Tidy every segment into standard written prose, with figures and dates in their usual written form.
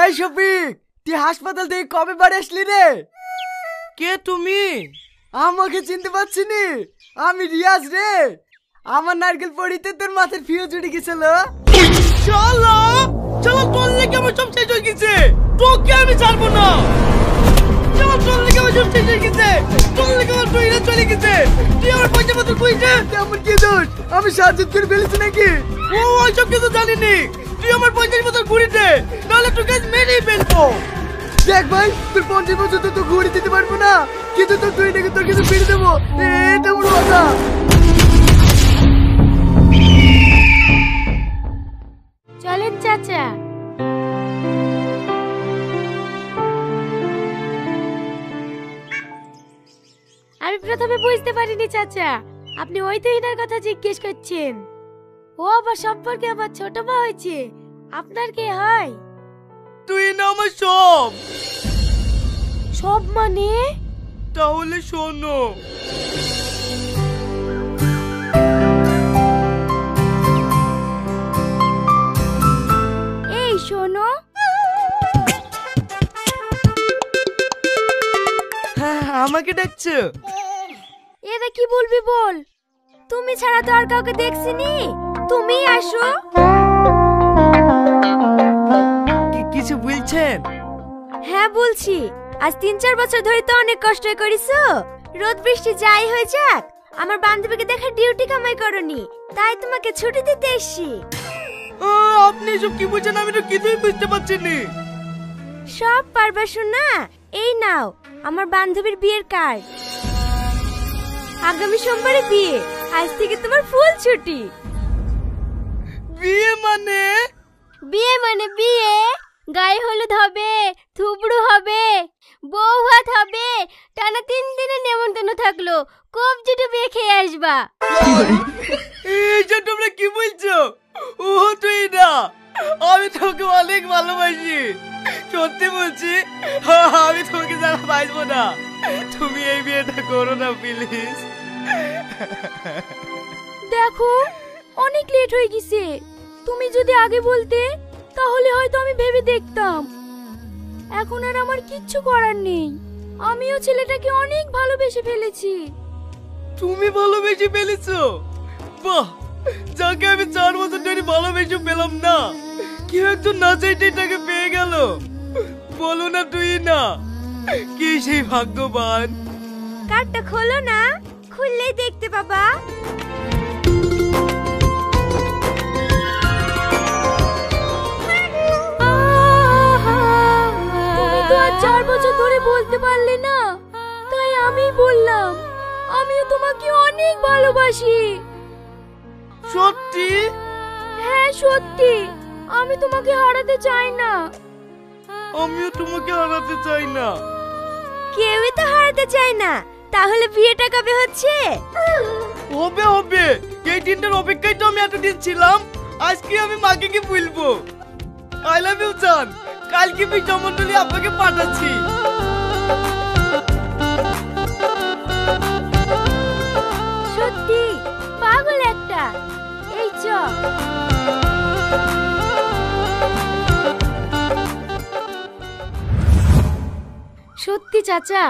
এই শফিক, তুই হাসপাতাল থেকে কবে বাড়ি আসলি রে? কে তুমি? আমাকে চিনতে পারছিস নি? আমি রিয়াজ রে। আমার নারকেল পড়িতে তোর মাথার ফিউজ উঠে গেছিল। চলো চলো, তোর লেগে আমার সব শেষ হয়ে গেছে, তোকে আমি ছাড়বো না। চলো, তোর লেগে আমার সব শেষ হয়ে গেছে, তোর লেগে আমার টুইনা চলে গেছে। তুই আমার পয়সা পত্র কইছে? তেমন কি দোষ? আমি সাহায্য করে ফেলেছি নাকি? ও ওইসব কিছু জানিনি। তুই আমার 50 বছর ঘুরে দে, নাহলে তোকে মেরেই ফেলবো। দেখ ভাই, তোর 50 বছর তো ঘুরে দিতে পারবো না, কিন্তু তুই নাকি তোর কিছু ফিরে দেবো, এটা বড় কথা। চলেন চাচা। আমি প্রথমে বুঝতে পারিনি চাচা, আপনি ওই তুহিনার কথা জিজ্ঞেস করছেন। ও আবার সম্পর্কে আমার ছোট মা হয়েছে। আপনার কে হয়? তুই না আমার সব। সব মানে? তাহলে শোনো। এই শোনো। হ্যাঁ, আমাকে ডাকছো? এটা কি বলবি বল, তুমি ছাড়া তো আর কাউকে দেখছিনি, তুমি আসো। কিছু বলছেন? হ্যাঁ বলছি, আজ 3-4 বছর ধরে তো অনেক কষ্ট করিছো। রোদ বৃষ্টি যাই হয়ে যাক, আমার বান্ধবীকে দেখার ডিউটি কামাই করনি, তাই তোমাকে ছুটি দিতে এসেছি। আপনি সব কি বলছেন? আমি তো কিছুই বুঝতে পারছি না। সব পারবা শোনা, এই নাও আমার বান্ধবীর বিয়ের কার্ড। আগামী সোমবারে বিয়ে, আজ থেকে তোমার ফুল ছুটি। বিয়ে মানে? বিয়ে মানে বিয়ে, গায়ে হলুদ হবে, থুবড়ু হবে, বউ ভাত হবে, টানা 3 দিনের নেমন্তন্ন থাকলো, কবজি ডুবিয়ে খেয়ে আসবা। এইসব তোমরা কি বলছো? ও তুই না, আমি তোকে অনেক ভালোবাসি, সত্যি বলছি। আমি তোকে যারা বাঁচবো না, তুমি এই বিয়েটা করো না প্লিজ। দেখো অনেক লেট হয়ে গেছে, তুমি যদি আগে বলতে তাহলে হয়তো আমি ভেবে দেখতাম। এখন আর আমার কিচ্ছু করার নেই, আমিও ছেলেটাকে অনেক ভালোবেসে ফেলেছি। তুমি ভালোবেসে ফেলেছো? বাহ, যাকে আমি 4 বছর ধরে ভালোবেসে পেলাম না, কেউ একজন না চাইতেই তাকে পেয়ে গেল। বলো না তুই না, কি সেই ভাগ্যবান। কার্ডটা খোলো না, খুললেই দেখতে পাবা। তুমি তো আর 4 বছর ধরে বলতে পারলে না, তাই আমি বললাম আমিও তোমাকে অনেক ভালোবাসি। সত্যি? হ্যাঁ সত্যি, আমি তোমাকে হারাতে চাই না। আমিও তোমাকে হারাতে চাই না। কেউই তো হারাতে চায় না, তাহলে বিয়েটা কবে হচ্ছে? হবে হবে, এই দিনটার অপেক্ষায় তো আমি এতদিন ছিলাম। আজকে আমি মাকে কি বলবো? আই লাভ ইউ জান। কালকে বিজয়মণ্ডলী আপনাকে পাঠাচ্ছি। সত্যি পাগল একটা। এই চ। সত্যি চাচা,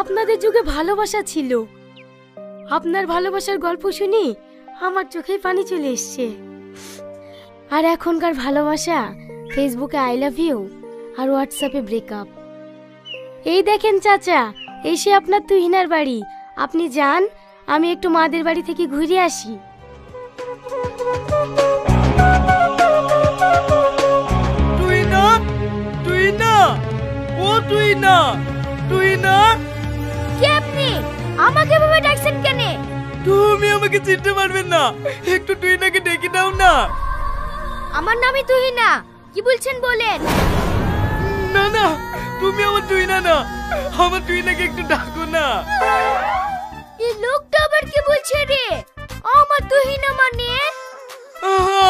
আপনাদের যুগে ভালোবাসা ছিল। আপনার ভালোবাসার গল্প শুনি আমার চোখে পানি চলে এসছে। আর এখনকার ভালোবাসা ফেসবুকে আই লাভ ইউ আর হোয়াটসঅ্যাপে ব্রেকআপ। এই দেখেন চাচা, এসে আপনার তুহিনার বাড়ি। আপনি যান, আমি একটু মাদের বাড়ি থেকে ঘুরে আসি। তুই না, তুই না, ও তুই না, তুই না। কে আপনি? আমাকে ভাবে ডাকছেন কেন? তুমি আমাকে চিনতে পারবেন না, একটু তুই নাকে ডেকে দাও না। আমার নামই তুহিনা, কি বলছেন বলেন। না না, তুমি আমার তুই না না, আমার তুই নাকে একটু ডাকো না। এই লোকটা আবার কি বলছে রে? আমার তুহিনা মানে?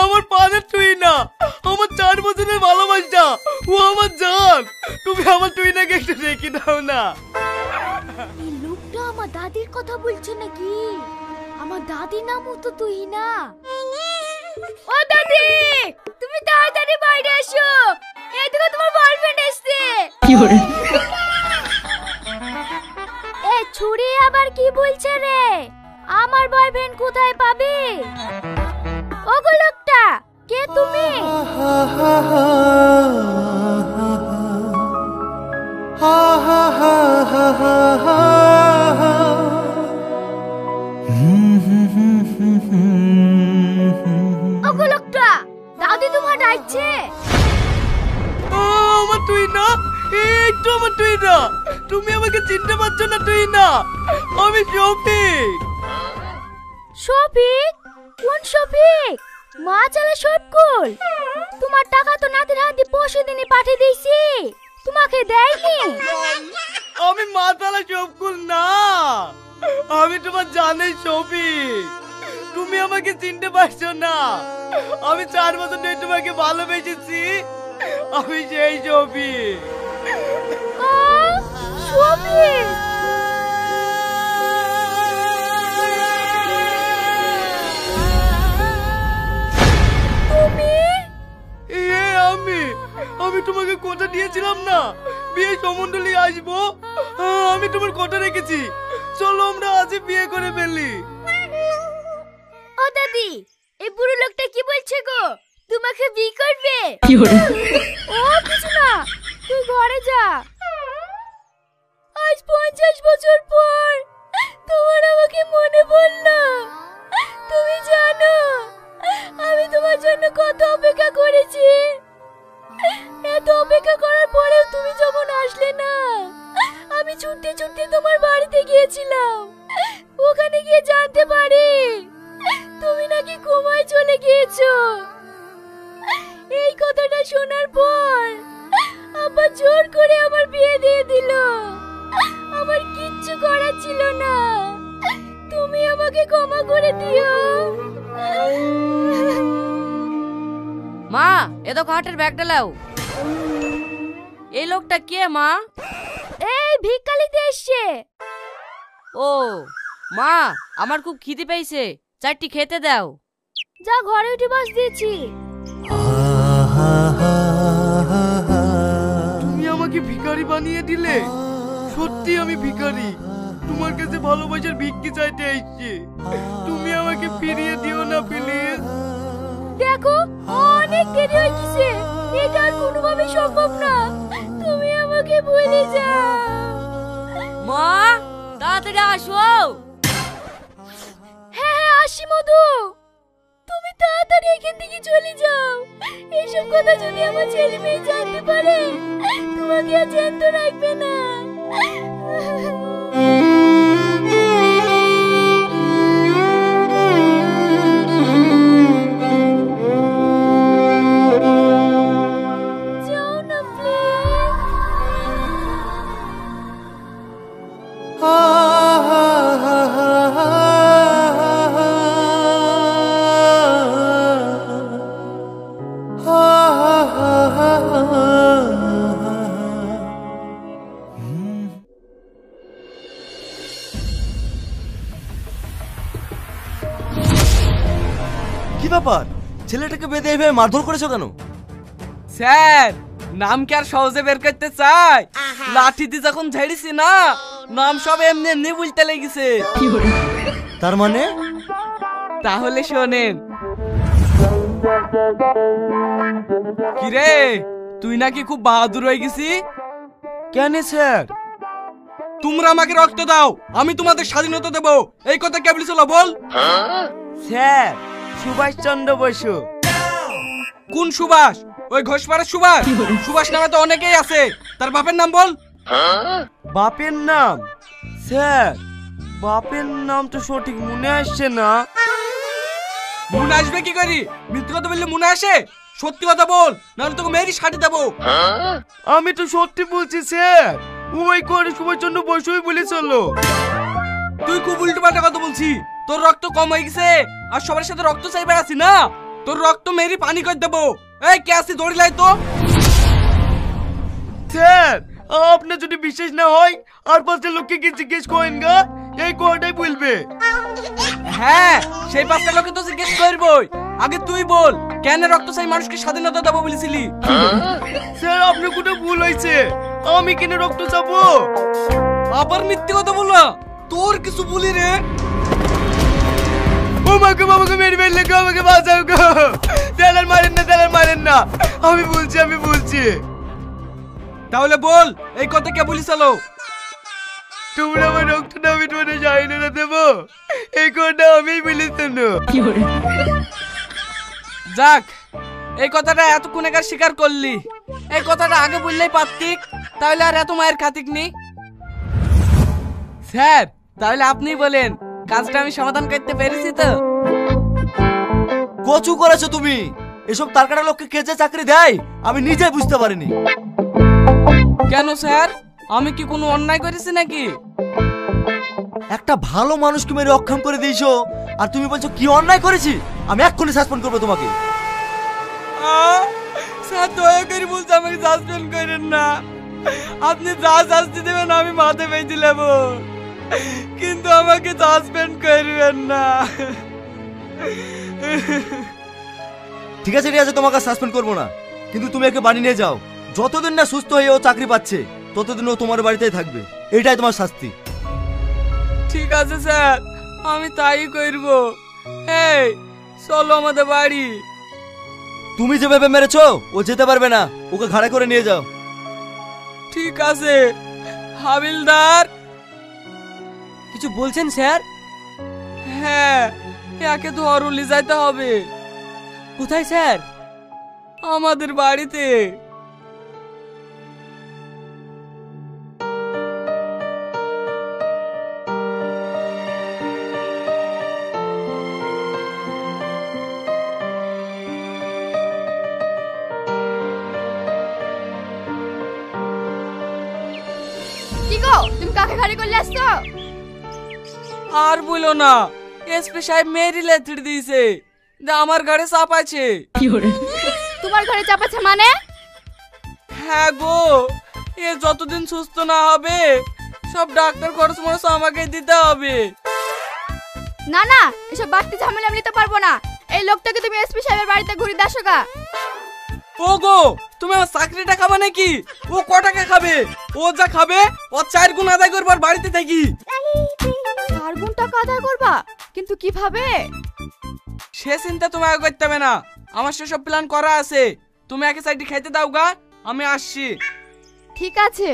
আমার পানের তুই না, আমার 4 বছরের ভালোবাসা, ও আমার জান। তুমি আমার তুই নাকে একটু ডেকে দাও না। এই লোকটা আমার দাদির কথা বলছে নাকি? আমার দাদির নামও তো তুহিনা। ও দাদি, তুমি তাড়াতাড়ি বাইরে এসো, এই দেখো তোমার এ ছুরি আবার কি বলছে রে? আমার বয়ফ্রেন্ড কোথায় পাবে? ওগো লোকটা, কে তুমি? ওগো লোকটা, দাদি তোমার ডাকছে। আমার তুই না, একটু আমার তুই না। তুমি আমাকে চিনতে পারছো না তুই না? আমি শফিক। শফিক? কোন শফিক? মা চালা শফকুল। তোমার টাকা তো নাতির হাতে পরশু দিনই পাঠিয়ে দিয়েছি, তোমাকে দেয়নি। আমি মাতালা শফকুল না, আমি তোমার জানাই শফিক। তুমি আমাকে চিনতে পারছো না? আমি 4 বছর ধরে তোমাকে ভালোবেসেছি, আমি সেই শফিক। শফিক? তুমি? আমি তোমাকে কথা দিয়েছিলাম না বিয়ে সম্বন্ধ নিয়ে আসবো। আমি তোমার কথা রেখেছি, চলো আমরা আজই বিয়ে করে ফেলি। ও দাদি, এই বুড়ো লোকটা কি বলছে গো? তোমাকে বিয়ে করবে? ও কিছু না, তুই ঘরে যা। আজ 50 বছর পর তোমার আমাকে মনে পড়লো। তুমি জানো আমি তোমার জন্য কত অপেক্ষা করেছি। এত অপেক্ষা করার পরেও তুমি যখন আসলে না, আমি ছুটতে ছুটতে তোমার বাড়িতে গিয়েছিলাম। ওখানে গিয়ে জানতে পারি তুমি নাকি কোমায় চলে গিয়েছো। এই কথাটা শোনার পর আব্বা জোর করে আমার বিয়ে দিয়ে দিল। আমার কিচ্ছু করার ছিল না, তুমি আমাকে ক্ষমা করে দিও। মা, এ তো কাঠের ব্যাগটা লাও। এই লোকটা কে মা? এই ভিক্ষালিতে এসছে। ও মা, আমার খুব খিদে পেয়েছে, 4টি খেতে দাও। যা, ঘরে উঠে বস দিয়েছি। তুমি আমাকে ভিখারি বানিয়ে দিলে। সত্যি আমি ভিখারি, তোমার কাছে ভালোবাসার ভিক্ষি চাইতে এসেছি। তুমি আমাকে ফিরিয়ে দিও না প্লিজ। দেখো অনেক দেরি হয়ে গেছে, এটা আর কোনোভাবে সম্ভব না। তুমি আমাকে ভুলে যাও। মা, তাড়াতাড়ি আসো। হ্যাঁ হ্যাঁ, আসি মধু। তুমি তাড়াতাড়ি এখান থেকে চলে যাও। এইসব কথা যদি আমার ছেলে মেয়ে জানতে পারে, তোমাকে আর জ্যান্ত রাখবে না। যাও না কি ব্যাপার, ছেলেটাকে বেঁধে এইভাবে মারধর করেছো কেন? স্যার, নাম কি আর সহজে বের করতে চাই? লাঠি দিয়ে যখন ঝেড়েছি না, নাম সব এমনি এমনি বলতে লেগেছে। তার মানে? তাহলে শোনেন। কিরে, তুই নাকি খুব বাহাদুর হয়ে গেছি? কেন স্যার? তোমরা আমাকে রক্ত দাও, আমি তোমাদের স্বাধীনতা দেব, এই কথা কে বলেছিল বল? স্যার, সুভাষচন্দ্র বসু। কোন সুভাষ? ওই ঘোষপাড়ার সুভাষ? সুভাষ নামে তো অনেকেই আছে, তার বাপের নাম বল। বাপের নাম? স্যার, বাপের নাম তো সঠিক মনে আসছে না। মনে আসবে কি করি? মিথ্যে কথা বললে মনে আসে? সত্যি কথা বল, নাহলে তোকে মেয়েরই সাথে দেবো। আমি তো সত্যি বলছি স্যার, ওই করে সুভাষচন্দ্র বসুই বলেছিল। তুই খুব উল্টো পাল্টা কথা বলছি। তোর রক্ত কম হয়ে গেছে আর সবার সাথে রক্ত চাই বেড়াচ্ছি না, তোর রক্ত মেরি পানি করে দেবো। এই কে আসি দৌড়ি লাই তো। স্যার, আপনার যদি বিশ্বাস না হয় আর 5টা লোককে কি জিজ্ঞেস করেন গা, এই কথাটাই বলবে। হ্যাঁ, সেই 5টা লোকে তো জিজ্ঞেস করবই। আগে তুই বল, কেন রক্ত চাই মানুষকে স্বাধীনতা দেবো বলেছিলি? স্যার আপনার কোনো ভুল হয়েছে, আমি কেন রক্ত চাবো? আবার মিথ্যে কথা বললা, তোর কিছু বলি রে। ও মাকে বাবাকে মেরে ফেললে গো, আমাকে বাঁচাও গো। দেলার মারেন না, আমি বলছি। তাহলে বল, এই কথা কে বলিস? তোমরা আমার রক্ত না মিটমানে যাই না দেবো, এই কথা আমি বলেছি না। যাক, এই কথাটা এতক্ষণ একার স্বীকার করলি। এই কথাটা আগে বললেই পারতিক, তাহলে আর এত মায়ের খাতিক নি। স্যার, তাহলে আপনি বলেন, কাজটা আমি সমাধান করতে পেরেছি তো? কচু করেছো তুমি। এসব তারকাটা লোককে কে যে চাকরি দেয় আমি নিজে বুঝতে পারিনি। কেন স্যার, আমি কি কোনো অন্যায় করেছি নাকি? একটা ভালো মানুষকে মেরে অক্ষম করে দিয়েছো, আর তুমি বলছো কি অন্যায় করেছি? আমি এক্ষুনি সাসপেন্ড করবো তোমাকে। স্যার দয়া করে বলছে আমাকে সাসপেন্ড করেন না। আপনি যা শাস্তি দেবেন আমি মাথা পেতে নেব, কিন্তু আমাকে সাসপেন্ড করবেন না। ঠিক আছে, তোমাকে সাসপেন্ড করবো না, কিন্তু তুমি একে বাড়ি নিয়ে যাও। যতদিন না সুস্থ হয়ে ও চাকরি পাচ্ছে ততদিন ও তোমার বাড়িতেই থাকবে। এটাই তোমার শাস্তি। ঠিক আছে স্যার, আমি তাই করব। এই চলো আমাদের বাড়ি। তুমি যেভাবে মেরেছো ও যেতে পারবে না, ওকে ঘাড়ে করে নিয়ে যাও। ঠিক আছে হাবিলদার। কিছু বলছেন স্যার? হ্যাঁ, একে তো অরুলি যাইতে হবে। কোথায় স্যার? আমাদের বাড়িতে। কি গো, তুমি কাকে ঘাড়ি করলে আসছো? আর বলো না, এসপি সাহেব মেরি লেথড়ি দিয়েছে, আমার ঘরে চাপ আছে। তোমার ঘরে চাপ আছে মানে? হ্যাঁ গো, এ যতদিন সুস্থ না হবে সব ডাক্তার খরচ মরচ আমাকে দিতে হবে। না না, এসব বাড়তি ঝামেলা আমি নিতে পারবো না। এই লোকটাকে তুমি এসপি সাহেবের বাড়িতে ঘুরে আসো গা। ও গো, তুমি আমার চাকরিটা খাবে নাকি? ও ক টাকা খাবে? ও যা খাবে ও 4 গুণ আদায় করবার বাড়িতে থাকি। 4 গুণ টাকা আদায় করবা? কিন্তু কিভাবে? সে চিন্তা তুমি আগে করতে হবে না, আমার সেসব প্ল্যান করা আছে। তুমি একে সাইডে খাইতে দাও গা, আমি আসছি। ঠিক আছে।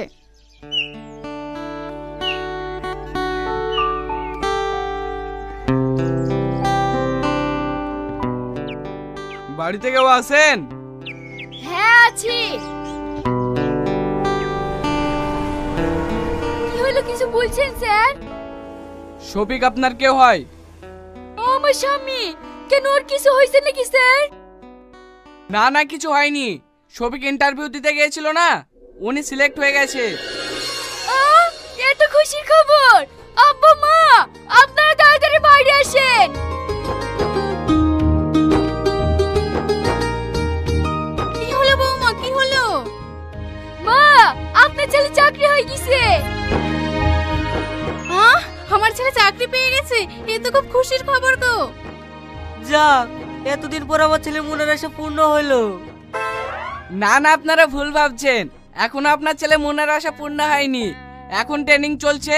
বাড়িতে কেউ আছেন? হ্যাঁ আছি। কি হলো, কিছু বলছেন স্যার? শফিক আপনার কেউ হয়? আমার স্বামী। কেন, ওর কিছু হয়েছে নাকি স্যার? না না, কিছু হয়নি। শফিক ইন্টারভিউ দিতে গিয়েছিল না, উনি সিলেক্ট হয়ে গেছে। এটা খুশির খবর। আব্বা মা, আপনারা তাড়াতাড়ি বাইরে আসেন। কি হলো বৌমা, কি হলো? মা, আপনার ছেলে চাকরি হয়ে গেছে। আমার ছেলে চাকরি পেয়ে গেছে, এ তো খুব খুশির খবর গো। যাক, এতদিন পর আমার ছেলে মনের আশা পূর্ণ হলো। না না, আপনারা ভুল ভাবছেন। এখন আপনার ছেলে মনের আশা পূর্ণ হয়নি, এখন ট্রেনিং চলছে,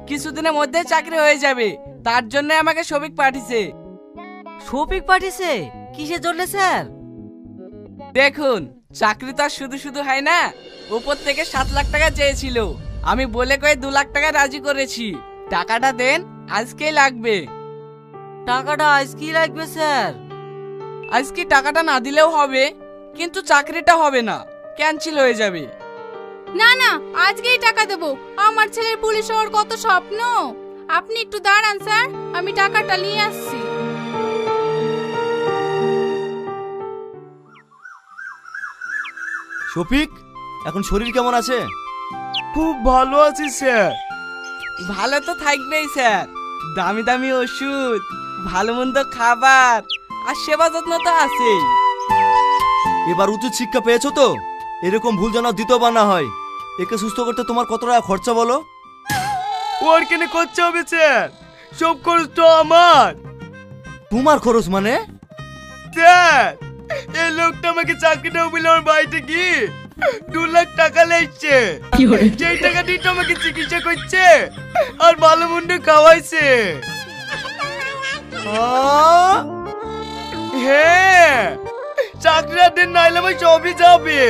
কিছুদিনের মধ্যে চাকরি হয়ে যাবে। তার জন্য আমাকে শফিক পাঠিয়েছে। শফিক পাঠিয়েছে? কিসের জন্য স্যার? দেখুন, চাকরি তো আর শুধু শুধু হয় না। উপর থেকে 7 লাখ টাকা চেয়েছিল, আমি বলে কয়ে 2 লাখ টাকা রাজি করেছি। টাকাটা দেন, আজকেই লাগবে। টাকাটা আজকেই লাগবে স্যার? আজকে টাকাটা না দিলেও হবে, কিন্তু চাকরিটা হবে না, ক্যান্সেল হয়ে যাবে। না না, আজকেই টাকা দেবো। আমার ছেলের পুলিশ হওয়ার কত স্বপ্ন। আপনি একটু দাঁড়ান স্যার, আমি টাকাটা নিয়ে আসছি। শফিক, এখন শরীর কেমন আছে? খুব ভালো আছি স্যার। ভালো তো থাকবেই স্যার, দামি দামি ওষুধ, ভালো মন্দ খাবার আর সেবা যত্ন তো আছেই। এবার উচিত শিক্ষা পেয়েছো তো? এরকম ভুল যেন দ্বিতীয়বার না হয়। একে সুস্থ করতে তোমার কত টাকা খরচা বলো? ওর কেনে করতে হবে স্যার, সব খরচ তো আমার। তোমার খরচ মানে? স্যার, এই লোকটা আমাকে চাকরি দেবো বলে আমার বাড়িতে গিয়ে 2 লাখ টাকা লেগছে। সেই টাকা দিয়ে তো আমাকে চিকিৎসা করছে আর ভালো মন্দ খাওয়াইছে। হ্যাঁ, চাকরি আর দিন নাইলে আমার সবই যাবে।